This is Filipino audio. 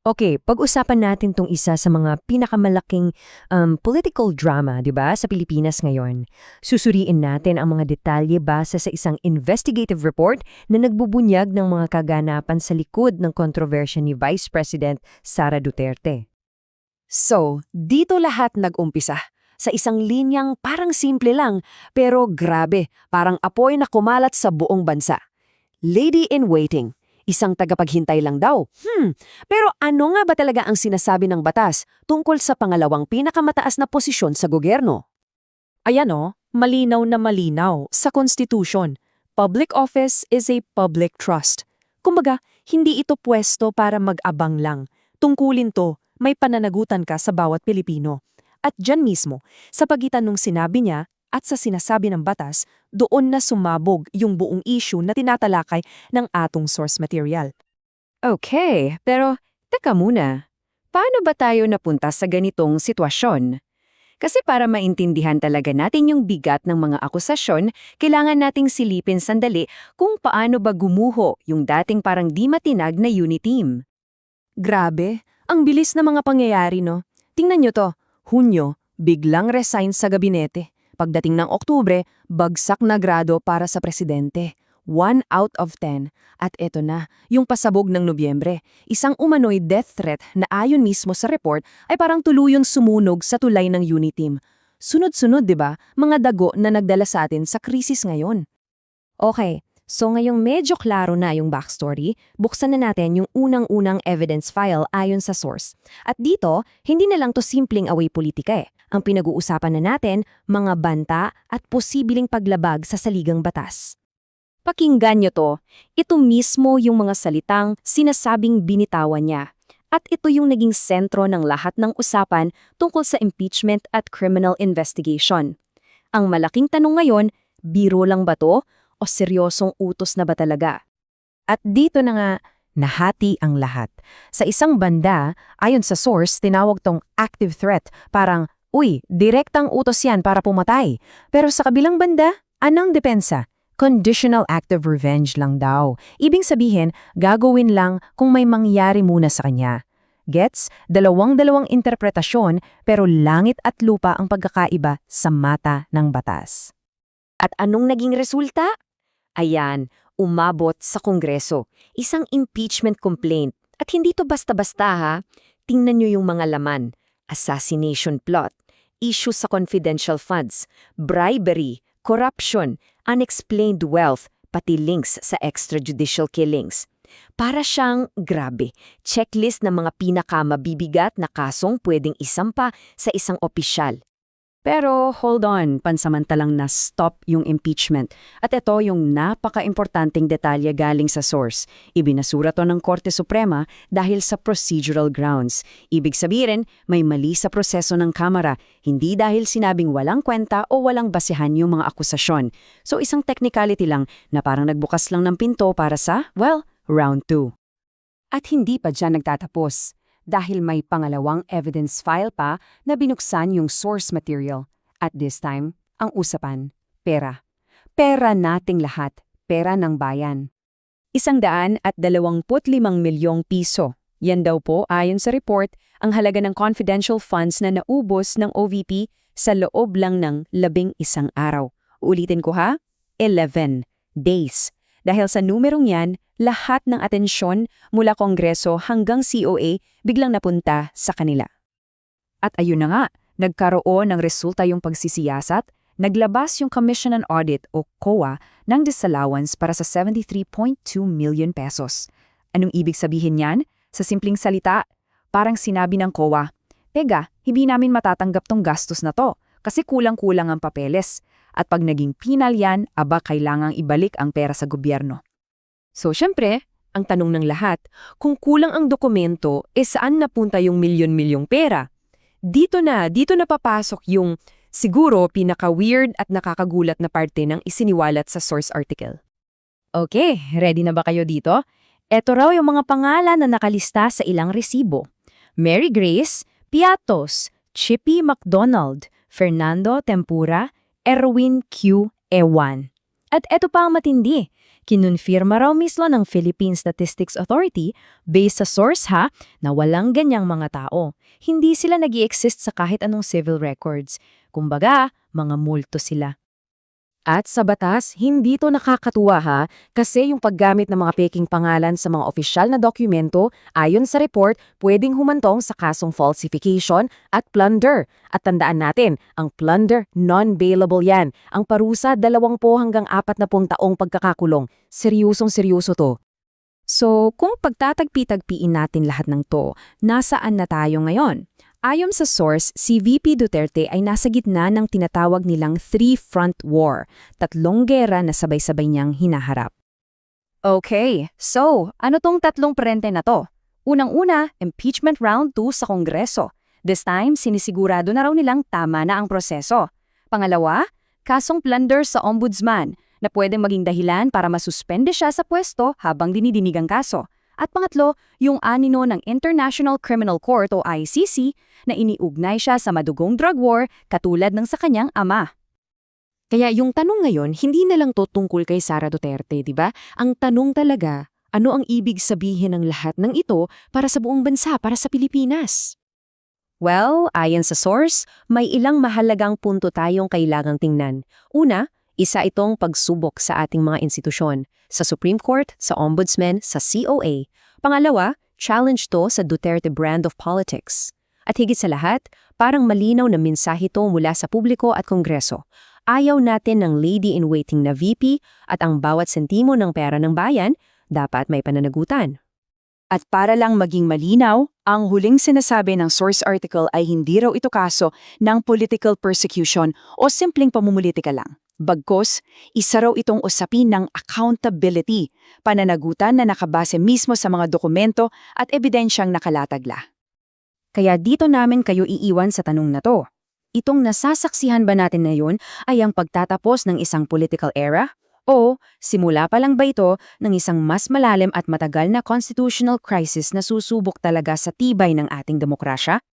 Okay, pag-usapan natin tong isa sa mga pinakamalaking political drama, 'di ba, sa Pilipinas ngayon. Susuriin natin ang mga detalye base sa isang investigative report na nagbubunyag ng mga kaganapan sa likod ng kontrobersya ni Vice President Sara Duterte. So, dito lahat nag-umpisa. Sa isang linyang parang simple lang, pero grabe, parang apoy na kumalat sa buong bansa. Lady in waiting. Isang tagapaghintay lang daw. Pero ano nga ba talaga ang sinasabi ng batas tungkol sa pangalawang pinakamataas na posisyon sa gobyerno? Ayan o, malinaw na malinaw sa Constitution. Public office is a public trust. Kumbaga, hindi ito pwesto para mag-abang lang. Tungkulin to, may pananagutan ka sa bawat Pilipino. At dyan mismo, sa pagitan ng sinabi niya at sa sinasabi ng batas, doon na sumabog yung buong issue na tinatalakay ng atong source material. Okay, pero teka muna. Paano ba tayo napunta sa ganitong sitwasyon? Kasi para maintindihan talaga natin yung bigat ng mga akusasyon, kailangan nating silipin sandali kung paano ba gumuho yung dating parang di matinag na unit team. Grabe, ang bilis na mga pangyayari no. Tingnan nyo to, Hunyo, biglang resign sa gabinete. Pagdating ng Oktubre, bagsak na grado para sa presidente. 1 out of 10. At eto na, yung pasabog ng Nobyembre. Isang umano'y death threat na ayon mismo sa report ay parang tuluyang sumunog sa tulay ng unit team. Sunod-sunod, di ba? Mga dago na nagdala sa atin sa krisis ngayon. Okay, so ngayong medyo klaro na yung backstory, buksan na natin yung unang-unang evidence file ayon sa source. At dito, hindi na lang to simpleng away politika eh. Ang pinag-uusapan na natin, mga banta at posibleng paglabag sa saligang batas. Pakinggan nyo to, ito mismo yung mga salitang sinasabing binitawan niya. At ito yung naging sentro ng lahat ng usapan tungkol sa impeachment at criminal investigation. Ang malaking tanong ngayon, biro lang ba to o seryosong utos na ba talaga? At dito na nga, nahati ang lahat. Sa isang banda, ayon sa source, tinawag tong active threat, parang, uy, direktang utos yan para pumatay. Pero sa kabilang banda, anong depensa? Conditional act of revenge lang daw. Ibig sabihin, gagawin lang kung may mangyari muna sa kanya. Gets? Dalawang-dalawang interpretasyon pero langit at lupa ang pagkakaiba sa mata ng batas. At anong naging resulta? Ayan, umabot sa Kongreso. Isang impeachment complaint. At hindi to basta-basta ha. Tingnan nyo yung mga laman. Assassination plot, issue sa confidential funds, bribery, corruption, unexplained wealth, pati links sa extrajudicial killings. Para siyang, grabe, checklist ng mga pinakamabibigat na kasong pwedeng isampa sa isang opisyal. Pero hold on, pansamantalang na-stop yung impeachment. At ito yung napaka-importanting detalye galing sa source. Ibinasura to ng Korte Suprema dahil sa procedural grounds. Ibig sabihin, may mali sa proseso ng Kamara, hindi dahil sinabing walang kwenta o walang basehan yung mga akusasyon. So isang technicality lang na parang nagbukas lang ng pinto para sa, well, round 2. At hindi pa dyan nagtatapos. Dahil may pangalawang evidence file pa na binuksan yung source material. At this time, ang usapan, pera. Pera nating lahat, pera ng bayan. 125 milyong piso. Yan daw po, ayon sa report, ang halaga ng confidential funds na naubos ng OVP sa loob lang ng 11 araw. Ulitin ko ha, 11 days. Dahil sa numerong yan, lahat ng atensyon mula Kongreso hanggang COA biglang napunta sa kanila. At ayun na nga, nagkaroon ng resulta yung pagsisiyasat, naglabas yung Commission on Audit o COA ng disallowance para sa 73.2 million pesos. Anong ibig sabihin yan? Sa simpleng salita, parang sinabi ng COA, "Teka, hindi namin matatanggap tong gastos na to kasi kulang-kulang ang papeles. At pag naging penal yan, aba kailangang ibalik ang pera sa gobyerno." So syempre, ang tanong ng lahat, kung kulang ang dokumento, saan napunta yung milyon-milyong pera? Dito na papasok yung siguro pinaka-weird at nakakagulat na parte ng isiniwalat sa source article. Okay, ready na ba kayo dito? Ito raw yung mga pangalan na nakalista sa ilang resibo. Mary Grace, Piatos, Chippy McDonald, Fernando Tempura, Erwin Q. Ewan. At eto pa ang matindi, Kinonfirma raw mismo ng Philippine Statistics Authority, based sa source na walang ganyang mga tao. Hindi sila nag-i-exist sa kahit anong civil records. Kumbaga, mga multo sila. At sa batas, hindi to nakakatuwa kasi yung paggamit ng mga peking pangalan sa mga opisyal na dokumento ayon sa report pwedeng humantong sa kasong falsification at plunder. At tandaan natin, ang plunder non-bailable yan. Ang parusa 20 hanggang 40 taong pagkakakulong. Seryosong-seryoso to. So, kung pagtatagpi-tagpiin natin lahat ng to, nasaan na tayo ngayon? Ayon sa source, si VP Duterte ay nasa gitna ng tinatawag nilang three-front war, 3 gera na sabay-sabay niyang hinaharap. Okay, so ano tong 3 frente na to? Unang-una, impeachment round 2 sa Kongreso. This time, sinisigurado na raw nilang tama na ang proseso. Pangalawa, kasong plunder sa ombudsman na pwedeng maging dahilan para masuspende siya sa pwesto habang dinidinig ang kaso. At pangatlo, yung anino ng International Criminal Court o ICC na iniugnay siya sa madugong drug war katulad ng sa kanyang ama. Kaya yung tanong ngayon, hindi na lang to tungkol kay Sara Duterte, di ba? Ang tanong talaga, ano ang ibig sabihin ng lahat ng ito para sa buong bansa, para sa Pilipinas? Well, ayon sa source, may ilang mahalagang punto tayong kailangang tingnan. Una, isa itong pagsubok sa ating mga institusyon, sa Supreme Court, sa Ombudsman, sa COA. Pangalawa, challenge to sa Duterte brand of politics. At higit sa lahat, parang malinaw na mensahe to mula sa publiko at Kongreso. Ayaw natin ng lady-in-waiting na VP at ang bawat sentimo ng pera ng bayan dapat may pananagutan. At para lang maging malinaw, ang huling sinasabi ng source article ay hindi raw ito kaso ng political persecution o simpleng pamumulitika lang. Bagkus, isa raw itong usapin ng accountability, pananagutan na nakabase mismo sa mga dokumento at ebidensyang nakalatagla. Kaya dito namin kayo iiwan sa tanong na to. Itong nasasaksihan ba natin ngayon ay ang pagtatapos ng isang political era? O simula pa lang ba ito ng isang mas malalim at matagal na constitutional crisis na susubok talaga sa tibay ng ating demokrasya?